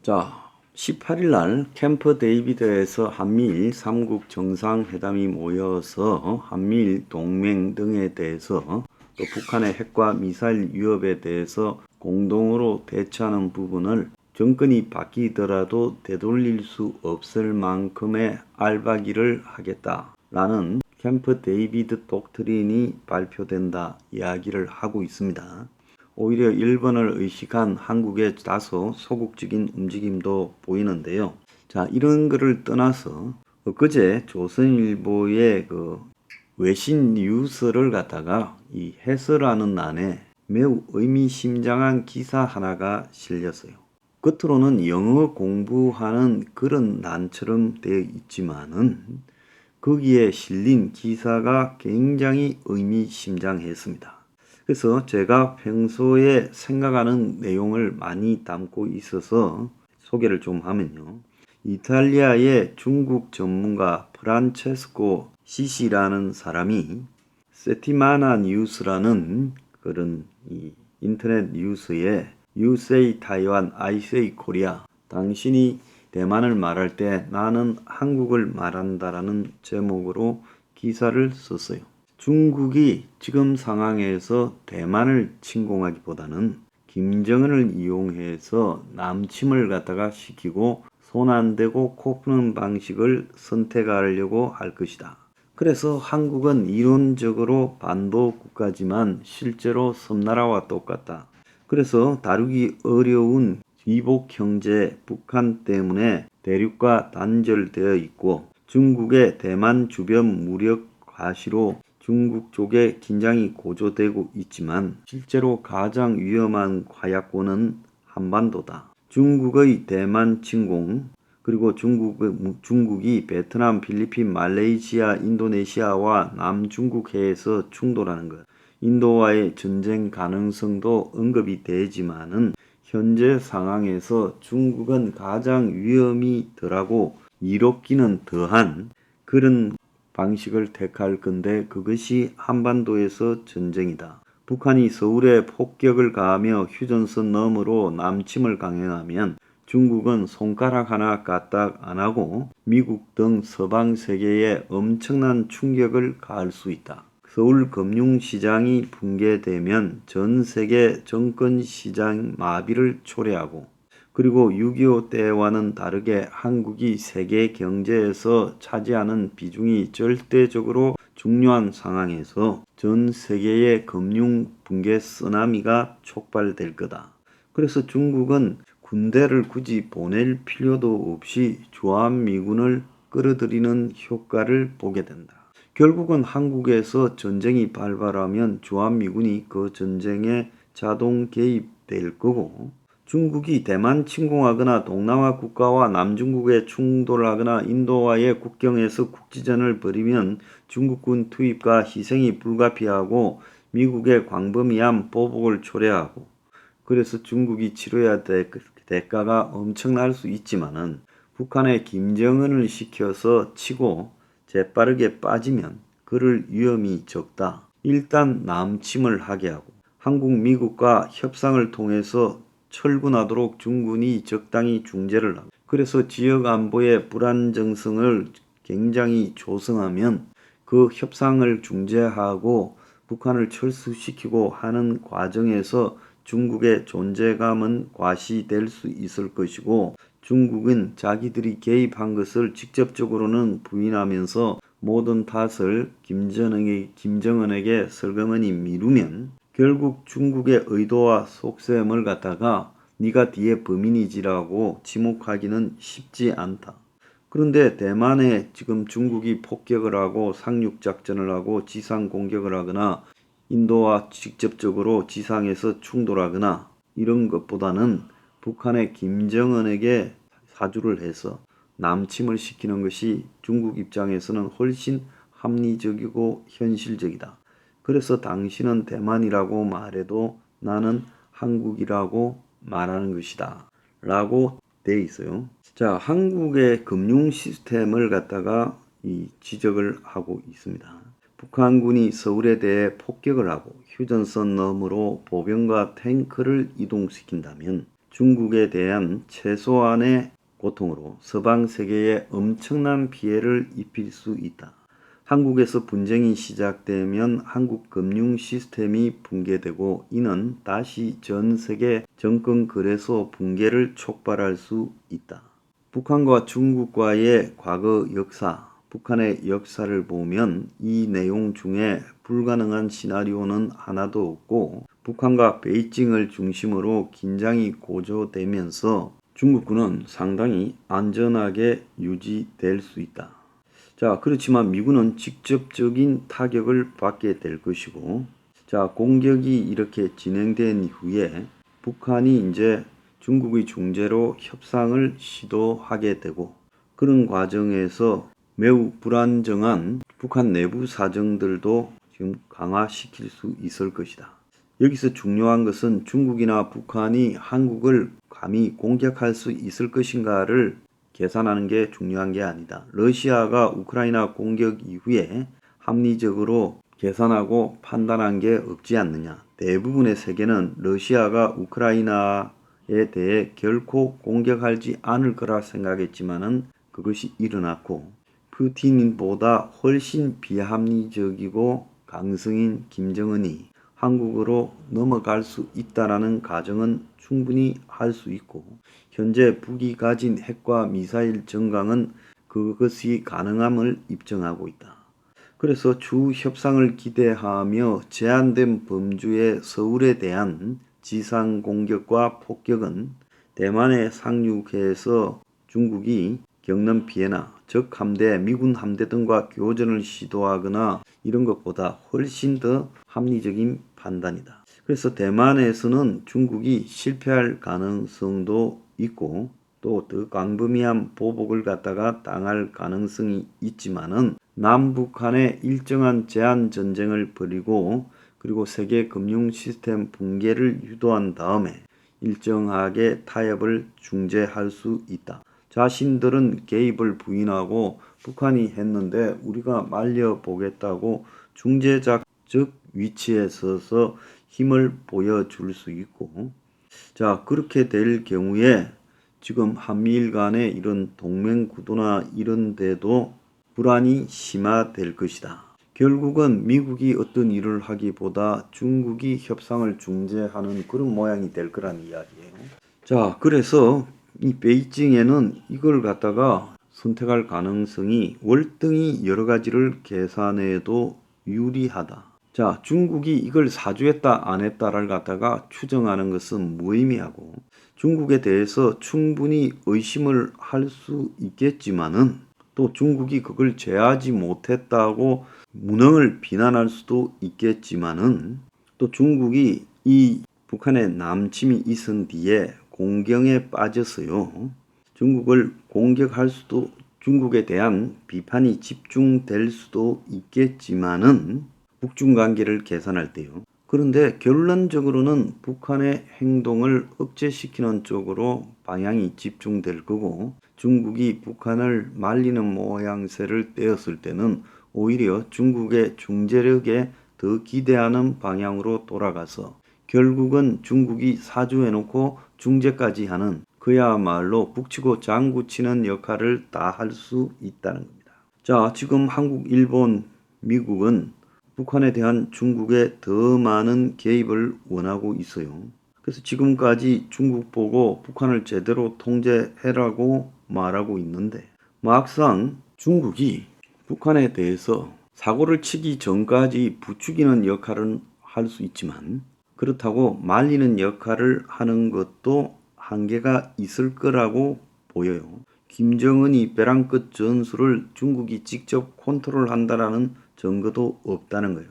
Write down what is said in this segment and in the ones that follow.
자, 18일 날 캠프 데이비드에서 한미일 3국 정상회담이 모여서 한미일 동맹 등에 대해서 또 북한의 핵과 미사일 위협에 대해서 공동으로 대처하는 부분을 정권이 바뀌더라도 되돌릴 수 없을 만큼의 알박이를 하겠다라는 캠프 데이비드 독트린이 발표된다 이야기를 하고 있습니다. 오히려 일본을 의식한 한국의 다소 소극적인 움직임도 보이는데요. 자, 이런 거를 떠나서 그제 조선일보의 외신 뉴스를 갖다가 이 해설하는 난에 매우 의미심장한 기사 하나가 실렸어요. 겉으로는 영어 공부하는 그런 난처럼 되어 있지만은 거기에 실린 기사가 굉장히 의미심장했습니다. 그래서 제가 평소에 생각하는 내용을 많이 담고 있어서 소개를 좀 하면요. 이탈리아의 중국 전문가 프란체스코 시시라는 사람이 세티마나 뉴스라는 그런 인터넷 뉴스에 You say 타이완, I say 코리아. 당신이 대만을 말할 때 나는 한국을 말한다라는 제목으로 기사를 썼어요. 중국이 지금 상황에서 대만을 침공하기보다는 김정은을 이용해서 남침을 갖다가 시키고 손 안 대고 코 푸는 방식을 선택하려고 할 것이다. 그래서 한국은 이론적으로 반도 국가지만 실제로 섬나라와 똑같다. 그래서 다루기 어려운 이복 형제 북한 때문에 대륙과 단절되어 있고 중국의 대만 주변 무력 과시로 중국 쪽에 긴장이 고조되고 있지만 실제로 가장 위험한 과약권은 한반도다. 중국의 대만 침공 그리고 중국이 베트남, 필리핀, 말레이시아, 인도네시아와 남중국 해에서 충돌하는 것. 인도와의 전쟁 가능성도 언급이 되지만은 현재 상황에서 중국은 가장 위험이 덜하고 이롭기는 더한 그런 방식을 택할 건데 그것이 한반도에서 전쟁이다. 북한이 서울에 폭격을 가하며 휴전선 너머로 남침을 강행하면 중국은 손가락 하나 까딱 안 하고 미국 등 서방 세계에 엄청난 충격을 가할 수 있다. 서울 금융시장이 붕괴되면 전 세계 정권시장 마비를 초래하고 그리고 6.25 때와는 다르게 한국이 세계 경제에서 차지하는 비중이 절대적으로 중요한 상황에서 전 세계의 금융 붕괴 쓰나미가 촉발될 거다. 그래서 중국은 군대를 굳이 보낼 필요도 없이 주한미군을 끌어들이는 효과를 보게 된다. 결국은 한국에서 전쟁이 발발하면 주한미군이 그 전쟁에 자동 개입될 거고 중국이 대만 침공하거나 동남아 국가와 남중국에 충돌하거나 인도와의 국경에서 국지전을 벌이면 중국군 투입과 희생이 불가피하고 미국의 광범위한 보복을 초래하고 그래서 중국이 치러야 될 대가가 엄청날 수 있지만은 북한에 김정은을 시켜서 치고 재빠르게 빠지면 그럴 위험이 적다. 일단 남침을 하게 하고 한국 미국과 협상을 통해서 철군하도록 중군이 적당히 중재를 하고 그래서 지역 안보의 불안정성을 굉장히 조성하면 그 협상을 중재하고 북한을 철수시키고 하는 과정에서 중국의 존재감은 과시될 수 있을 것이고 중국은 자기들이 개입한 것을 직접적으로는 부인하면서 모든 탓을 김정은에게 설거머니 미루면 결국 중국의 의도와 속셈을 갖다가 네가 뒤에 범인이지라고 지목하기는 쉽지 않다. 그런데 대만에 지금 중국이 폭격을 하고 상륙작전을 하고 지상 공격을 하거나 인도와 직접적으로 지상에서 충돌하거나 이런 것보다는 북한의 김정은에게 사주를 해서 남침을 시키는 것이 중국 입장에서는 훨씬 합리적이고 현실적이다. 그래서 당신은 대만이라고 말해도 나는 한국이라고 말하는 것이다. 라고 돼 있어요. 자, 한국의 금융 시스템을 갖다가 지적을 하고 있습니다. 북한군이 서울에 대해 폭격을 하고 휴전선 너머로 보병과 탱크를 이동시킨다면 중국에 대한 최소한의 고통으로 서방 세계에 엄청난 피해를 입힐 수 있다. 한국에서 분쟁이 시작되면 한국 금융 시스템이 붕괴되고 이는 다시 전 세계 정권 거래소 붕괴를 촉발할 수 있다. 북한과 중국과의 과거 역사, 북한의 역사를 보면 이 내용 중에 불가능한 시나리오는 하나도 없고 북한과 베이징을 중심으로 긴장이 고조되면서 중국군은 상당히 안전하게 유지될 수 있다. 자, 그렇지만 미군은 직접적인 타격을 받게 될 것이고, 자, 공격이 이렇게 진행된 이후에 북한이 이제 중국의 중재로 협상을 시도하게 되고, 그런 과정에서 매우 불안정한 북한 내부 사정들도 지금 강화시킬 수 있을 것이다. 여기서 중요한 것은 중국이나 북한이 한국을 감히 공격할 수 있을 것인가를 계산하는 게 중요한 게 아니다. 러시아가 우크라이나 공격 이후에 합리적으로 계산하고 판단한 게 없지 않느냐. 대부분의 세계는 러시아가 우크라이나에 대해 결코 공격하지 않을 거라 생각했지만은 그것이 일어났고 푸틴보다 훨씬 비합리적이고 강성인 김정은이 한국으로 넘어갈 수 있다라는 가정은 충분히 할 수 있고 현재 북이 가진 핵과 미사일 정강은 그것이 가능함을 입증하고 있다. 그래서 추후 협상을 기대하며 제한된 범주의 서울에 대한 지상 공격과 폭격은 대만에 상륙해서 중국이 겪는 피해나 적 함대, 미군 함대 등과 교전을 시도하거나 이런 것보다 훨씬 더 합리적인 판단이다. 그래서 대만에서는 중국이 실패할 가능성도 있고 또 더 광범위한 보복을 갖다가 당할 가능성이 있지만은 남북 간에 일정한 제한 전쟁을 벌이고 그리고 세계 금융 시스템 붕괴를 유도한 다음에 일정하게 타협을 중재할 수 있다. 자신들은 개입을 부인하고 북한이 했는데 우리가 말려보겠다고 중재자적 위치에 서서 힘을 보여줄 수 있고 자 그렇게 될 경우에 지금 한미일 간의 이런 동맹 구도나 이런 데도 불안이 심화될 것이다. 결국은 미국이 어떤 일을 하기보다 중국이 협상을 중재하는 그런 모양이 될 거란 이야기예요. 자, 그래서 이 베이징에는 이걸 갖다가 선택할 가능성이 월등히 여러 가지를 계산해도 유리하다. 자, 중국이 이걸 사주했다 안 했다를 갖다가 추정하는 것은 무의미하고 중국에 대해서 충분히 의심을 할 수 있겠지만은 또 중국이 그걸 제하지 못했다고 무능을 비난할 수도 있겠지만은 또 중국이 이 북한의 남침이 있은 뒤에 공경에 빠졌어요. 중국을 공격할 수도 중국에 대한 비판이 집중될 수도 있겠지만은 북중 관계를 계산할 때요. 그런데 결론적으로는 북한의 행동을 억제시키는 쪽으로 방향이 집중될 거고 중국이 북한을 말리는 모양새를 떼었을 때는 오히려 중국의 중재력에 더 기대하는 방향으로 돌아가서 결국은 중국이 사주해놓고 중재까지 하는 그야말로 북치고 장구치는 역할을 다 할 수 있다는 겁니다. 자, 지금 한국, 일본, 미국은 북한에 대한 중국의 더 많은 개입을 원하고 있어요. 그래서 지금까지 중국 보고 북한을 제대로 통제해라고 말하고 있는데 막상 중국이 북한에 대해서 사고를 치기 전까지 부추기는 역할은 할 수 있지만 그렇다고 말리는 역할을 하는 것도 한계가 있을 거라고 보여요. 김정은이 벼랑 끝 전술을 중국이 직접 컨트롤한다라는 증거도 없다는 거예요.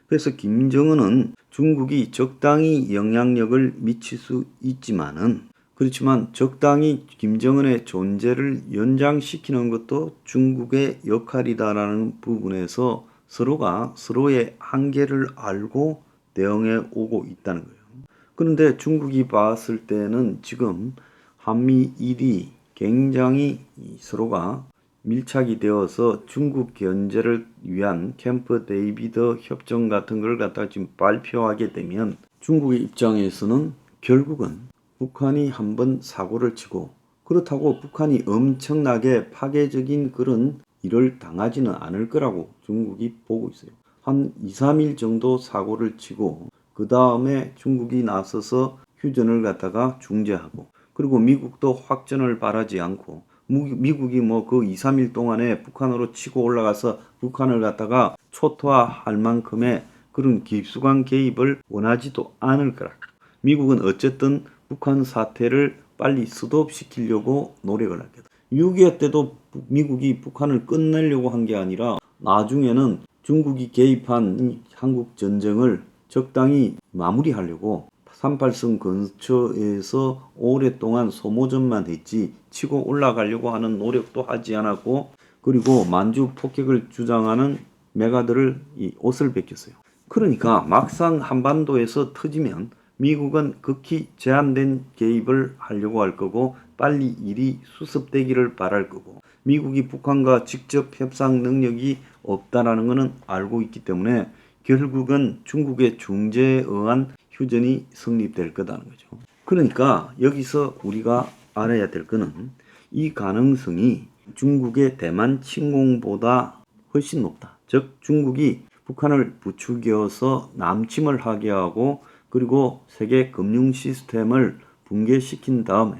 그래서 김정은은 중국이 적당히 영향력을 미칠 수 있지만은 그렇지만 적당히 김정은의 존재를 연장시키는 것도 중국의 역할이다라는 부분에서 서로가 서로의 한계를 알고 대응해 오고 있다는 거예요. 그런데 중국이 봤을 때는 지금 한미일이 굉장히 서로가 밀착이 되어서 중국 견제를 위한 캠프 데이비드 협정 같은 걸 갖다가 지금 발표하게 되면 중국의 입장에서는 결국은 북한이 한번 사고를 치고 그렇다고 북한이 엄청나게 파괴적인 그런 일을 당하지는 않을 거라고 중국이 보고 있어요. 한 2, 3일 정도 사고를 치고 그 다음에 중국이 나서서 휴전을 갖다가 중재하고 그리고 미국도 확전을 바라지 않고 미국이 뭐 그 2, 3일 동안에 북한으로 치고 올라가서 북한을 갖다가 초토화할 만큼의 그런 깊숙한 개입을 원하지도 않을 거라. 미국은 어쨌든 북한 사태를 빨리 스톱시키려고 노력을 하겠다. 6.25 때도 미국이 북한을 끝내려고 한 게 아니라 나중에는 중국이 개입한 한국 전쟁을 적당히 마무리하려고 38선 근처에서 오랫동안 소모전만 했지 치고 올라가려고 하는 노력도 하지 않았고 그리고 만주 폭격을 주장하는 메가들을 이 옷을 벗겼어요. 그러니까 막상 한반도에서 터지면 미국은 극히 제한된 개입을 하려고 할 거고 빨리 일이 수습되기를 바랄 거고 미국이 북한과 직접 협상 능력이 없다라는 것은 알고 있기 때문에 결국은 중국의 중재에 의한 휴전이 성립될 거다는 거죠. 그러니까 여기서 우리가 알아야 될 거는 이 가능성이 중국의 대만 침공보다 훨씬 높다. 즉 중국이 북한을 부추겨서 남침을 하게 하고 그리고 세계 금융 시스템을 붕괴시킨 다음에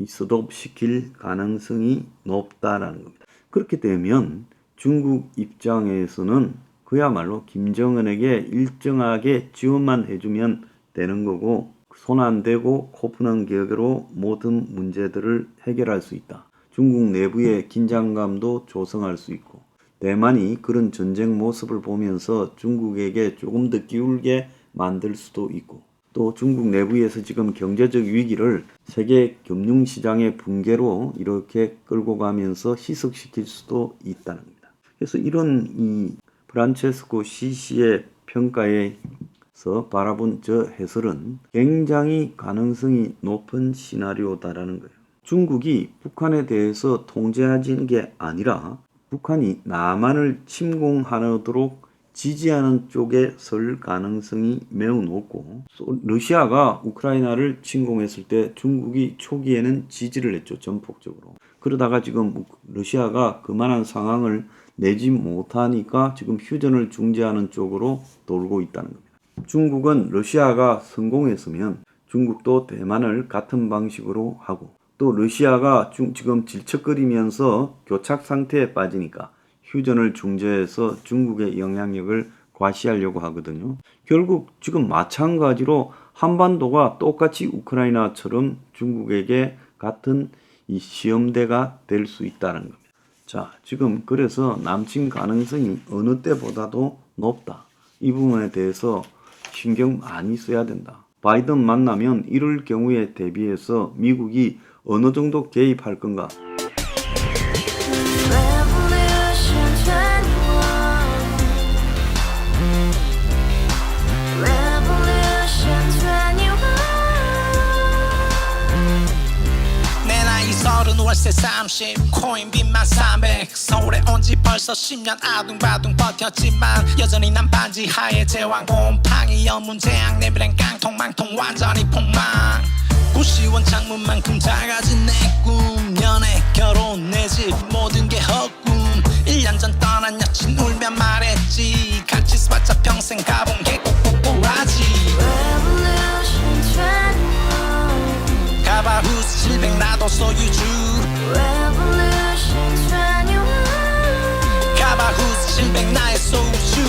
스톱시킬 가능성이 높다라는 겁니다. 그렇게 되면 중국 입장에서는 그야말로 김정은에게 일정하게 지원만 해주면 되는 거고 손 안 대고 코 푸는 격으로 모든 문제들을 해결할 수 있다. 중국 내부의 긴장감도 조성할 수 있고 대만이 그런 전쟁 모습을 보면서 중국에게 조금 더 기울게 만들 수도 있고 또 중국 내부에서 지금 경제적 위기를 세계 금융시장의 붕괴로 이렇게 끌고 가면서 희석시킬 수도 있다는 겁니다. 그래서 이런 이 프란체스코 시시의 평가에서 바라본 저 해설은 굉장히 가능성이 높은 시나리오다라는 거예요. 중국이 북한에 대해서 통제하는 게 아니라 북한이 남한을 침공하도록 지지하는 쪽에 설 가능성이 매우 높고 러시아가 우크라이나를 침공했을 때 중국이 초기에는 지지를 했죠. 전폭적으로. 그러다가 지금 러시아가 그만한 상황을 내지 못하니까 지금 휴전을 중재하는 쪽으로 돌고 있다는 겁니다. 중국은 러시아가 성공했으면 중국도 대만을 같은 방식으로 하고 또 러시아가 지금 질척거리면서 교착 상태에 빠지니까 휴전을 중재해서 중국의 영향력을 과시하려고 하거든요. 결국 지금 마찬가지로 한반도가 똑같이 우크라이나처럼 중국에게 같은 이 시험대가 될 수 있다는 겁니다. 자, 지금 그래서 남침 가능성이 어느 때보다도 높다. 이 부분에 대해서 신경 많이 써야 된다. 바이든 만나면 이럴 경우에 대비해서 미국이 어느 정도 개입할 건가? 월세 30 코인빚만 300 서울에 온지 벌써 10년 아둥바둥 버텼지만 여전히 난 반지 하에 제왕 곰팡이 연문제약 내 미래는 깡통망통 완전히 폭망 고시원 창문만큼 작아진 내 꿈 연애 결혼 내 집 모든 게 헛꿈 1년 전 떠난 여친 울며 말했지 같이 써봤자 평생 가본 게 꼭꼭꼬라지 가바후스 700 나도 소유주 가바후스 700 나의 소주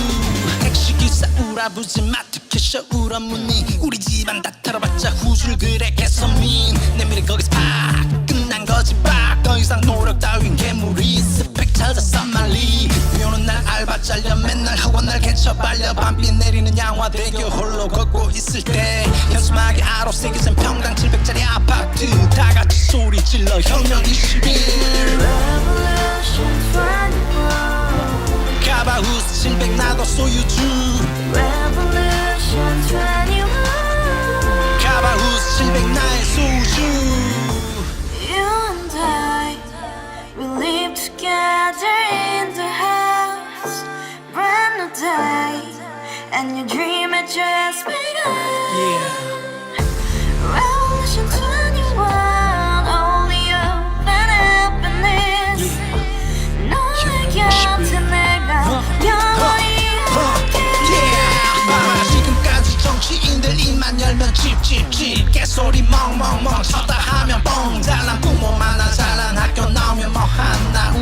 택시기사 우라부지 마트 캐셔 울어무니 우리 집안 다 털어봤자 후줄 그래 개선민 내 미래 거기서 팍 끝난 거지 팍 더 이상 노력 따윈 괴물이 스펙 찾았어 말리 비오는 날 알바 잘려 맨날 학원 날 개쳐 발려 밤비 내리는 양화대교 홀로 걷고 있을 때 현수막에 아로 새겨진 평당 700짜리 아파트 다같이 소리 질러 혁명 21 가바후스 700 나도 소유주 가바후스 700 나의 소주 Together in the house, brand new day, and your dream had just begun. Yeah. Revolution 2. 소리 멍멍멍 쳤다 하면 뻥 잘난 부모 만나 잘난 학교 나오면 뭐 하나